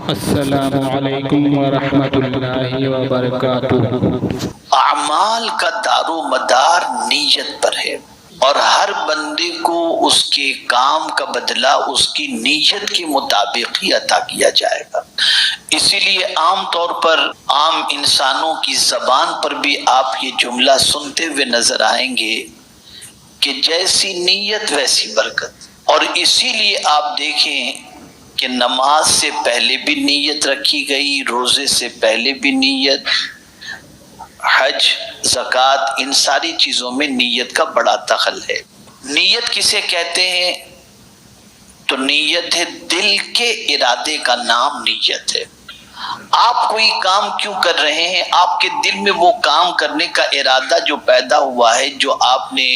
السلام علیکم ورحمۃ اللہ وبرکاتہ۔ اعمال کا دار و مدار نیت پر ہے، اور ہر بندے کو اس کے کام کا بدلہ اس کی نیت کے مطابق ہی عطا کیا جائے گا۔ اسی لیے عام طور پر عام انسانوں کی زبان پر بھی آپ یہ جملہ سنتے ہوئے نظر آئیں گے کہ جیسی نیت ویسی برکت۔ اور اسی لیے آپ دیکھیں کہ نماز سے پہلے بھی نیت رکھی گئی، روزے سے پہلے بھی نیت، حج، زکوٰۃ، ان ساری چیزوں میں نیت کا بڑا دخل ہے۔ نیت کسے کہتے ہیں؟ تو نیت ہے دل کے ارادے کا نام نیت ہے۔ آپ کوئی کام کیوں کر رہے ہیں؟ آپ کے دل میں وہ کام کرنے کا ارادہ جو پیدا ہوا ہے، جو آپ نے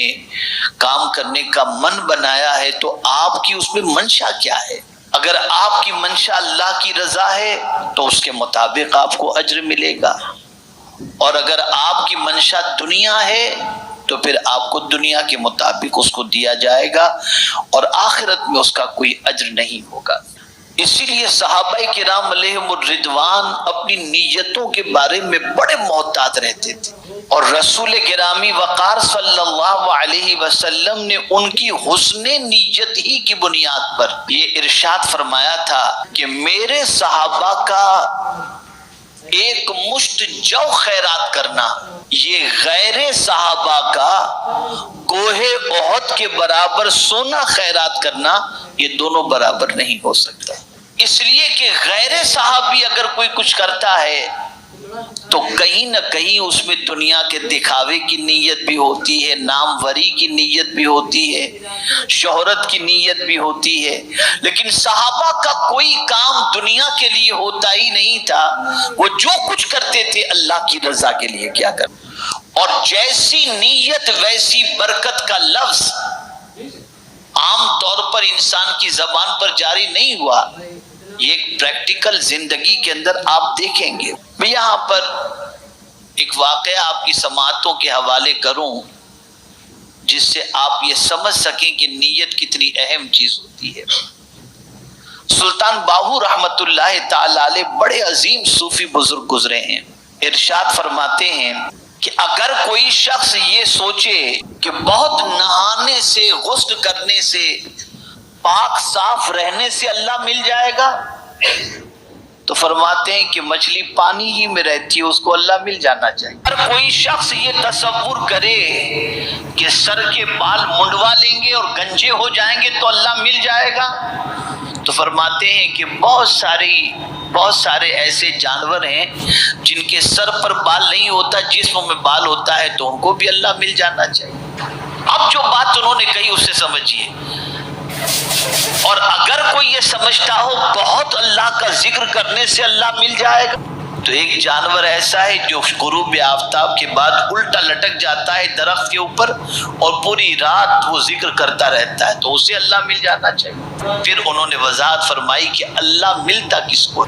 کام کرنے کا من بنایا ہے، تو آپ کی اس میں منشا کیا ہے؟ اگر آپ کی منشا اللہ کی رضا ہے تو اس کے مطابق آپ کو اجر ملے گا، اور اگر آپ کی منشا دنیا ہے تو پھر آپ کو دنیا کے مطابق اس کو دیا جائے گا، اور آخرت میں اس کا کوئی اجر نہیں ہوگا۔ اسی لیے صحابہ کرام علیہم الرضوان اپنی نیتوں کے بارے میں بڑے محتاط رہتے تھے، اور رسول گرامی وقار صلی اللہ علیہ وسلم نے ان کی حسن نیت ہی کی بنیاد پر یہ ارشاد فرمایا تھا کہ میرے صحابہ کا ایک مشت جو خیرات کرنا، یہ غیر صحابہ کا کوہ احد کے برابر سونا خیرات کرنا، یہ دونوں برابر نہیں ہو سکتا۔ اس لیے کہ غیر صحابی اگر کوئی کچھ کرتا ہے تو کہیں نہ کہیں اس میں دنیا کے دکھاوے کی نیت بھی ہوتی ہے، ناموری کی نیت بھی ہوتی ہے، شہرت کی نیت بھی ہوتی ہے، لیکن صحابہ کا کوئی کام دنیا کے لیے ہوتا ہی نہیں تھا۔ وہ جو کچھ کرتے تھے اللہ کی رضا کے لیے کیا کرتے، اور جیسی نیت ویسی برکت کا لفظ عام طور پر انسان کی زبان پر جاری نہیں ہوا، یہ ایک پریکٹیکل زندگی کے اندر آپ دیکھیں گے۔ میں یہاں پر ایک واقعہ آپ کی سماعتوں کے حوالے کروں جس سے آپ یہ سمجھ سکیں کہ نیت کتنی اہم چیز ہوتی ہے۔ سلطان باہو رحمت اللہ تعالی علیہ بڑے عظیم صوفی بزرگ گزرے ہیں۔ ارشاد فرماتے ہیں کہ اگر کوئی شخص یہ سوچے کہ بہت نہانے سے، غسل کرنے سے، پاک صاف رہنے سے اللہ مل جائے گا، تو فرماتے ہیں کہ مچھلی پانی ہی میں رہتی ہے، اس کو اللہ مل جانا چاہیے۔ اگر کوئی شخص یہ تصور کرے کہ سر کے بال منڈوا لیں گے اور گنجے ہو جائیں گے تو اللہ مل جائے گا، تو فرماتے ہیں کہ بہت سارے ایسے جانور ہیں جن کے سر پر بال نہیں ہوتا، جسم میں بال ہوتا ہے، تو ان کو بھی اللہ مل جانا چاہیے۔ اب جو بات انہوں نے کہی اسے سمجھیے، اور اگر کوئی یہ سمجھتا ہو بہت اللہ کا ذکر کرنے سے اللہ مل جائے گا، تو ایک جانور ایسا ہے جو غروب آفتاب کے بعد الٹا لٹک جاتا ہے درخت کے اوپر اور پوری رات وہ ذکر کرتا رہتا ہے، تو اسے اللہ مل جانا چاہیے۔ پھر انہوں نے وضاحت فرمائی کہ اللہ ملتا کس کو،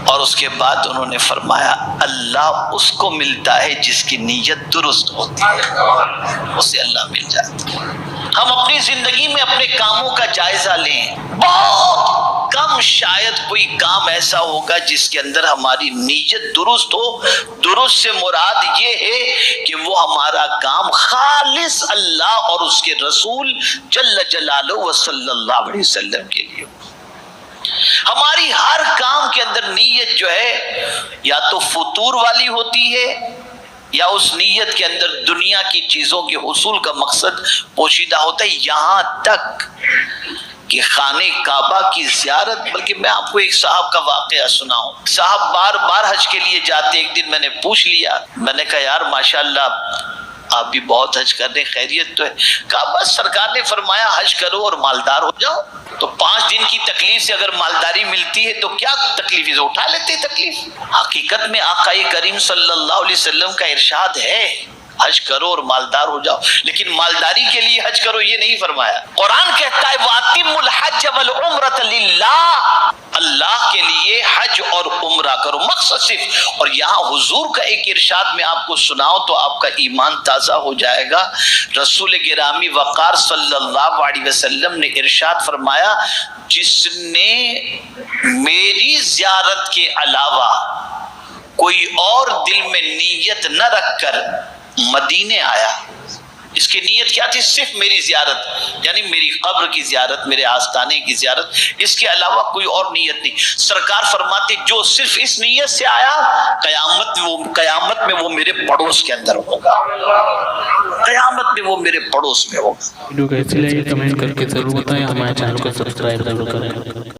اور اس کے بعد انہوں نے فرمایا اللہ اس کو ملتا ہے جس کی نیت درست ہوتی ہے، اسے اللہ مل جاتا ہے۔ ہم اپنی زندگی میں اپنے کاموں کا جائزہ لیں، بہت کم شاید کوئی کام ایسا ہوگا جس کے اندر ہماری نیت درست ہو۔ درست سے مراد یہ ہے کہ وہ ہمارا کام خالص اللہ اور اس کے رسول جل جلالہ و صلی اللہ علیہ وسلم کے لیے ہو۔ ہماری ہر کام کے اندر نیت جو ہے یا تو فطور والی ہوتی ہے، یا اس نیت کے اندر دنیا کی چیزوں کے حصول کا مقصد پوشیدہ ہوتا ہے، یہاں تک کہ خانہ کعبہ کی زیارت۔ بلکہ میں آپ کو ایک صاحب کا واقعہ سناؤں۔ صاحب بار بار حج کے لیے جاتے، ایک دن میں نے پوچھ لیا، میں نے کہا یار ماشاءاللہ آپ بھی بہت حج کر رہے، خیریت تو ہے؟ کہا بس سرکار نے فرمایا حج کرو اور مالدار ہو جاؤ، تو 5 دن کی تکلیف سے اگر مالداری ملتی ہے تو کیا تکلیف ہے، اٹھا لیتے تکلیف۔ حقیقت میں آقا کریم صلی اللہ علیہ وسلم کا ارشاد ہے حج کرو اور مالدار ہو جاؤ، لیکن مالداری کے لیے حج کرو یہ نہیں فرمایا۔ قرآن کہتا ہے وَأَتِمُّ الْحَجَّ وَالْعُمْرَةَ لِلَّهِ، اللہ کے لیے حج اور عمرہ کرو، مقصد صرف۔ اور یہاں حضور کا ایک ارشاد میں آپ کو سناؤں تو آپ کا ایمان تازہ ہو جائے گا۔ رسول گرامی وقار صلی اللہ علیہ وسلم نے ارشاد فرمایا جس نے میری زیارت کے علاوہ کوئی اور دل میں نیت نہ رکھ کر مدینے آیا، اس کی نیت کیا تھی؟ صرف میری زیارت، یعنی میری قبر کی زیارت، میرے آستانے کی زیارت، اس کے علاوہ کوئی اور نیت نہیں۔ سرکار فرماتے جو صرف اس نیت سے آیا، قیامت میں وہ میرے پڑوس کے اندر ہوگا، قیامت میں وہ میرے پڑوس میں ہوگا۔ ویڈیو کیسی لگی کمنٹ کر کے ضرور بتائیں، ہمارے چینل کو سبسکرائب ضرور کریں۔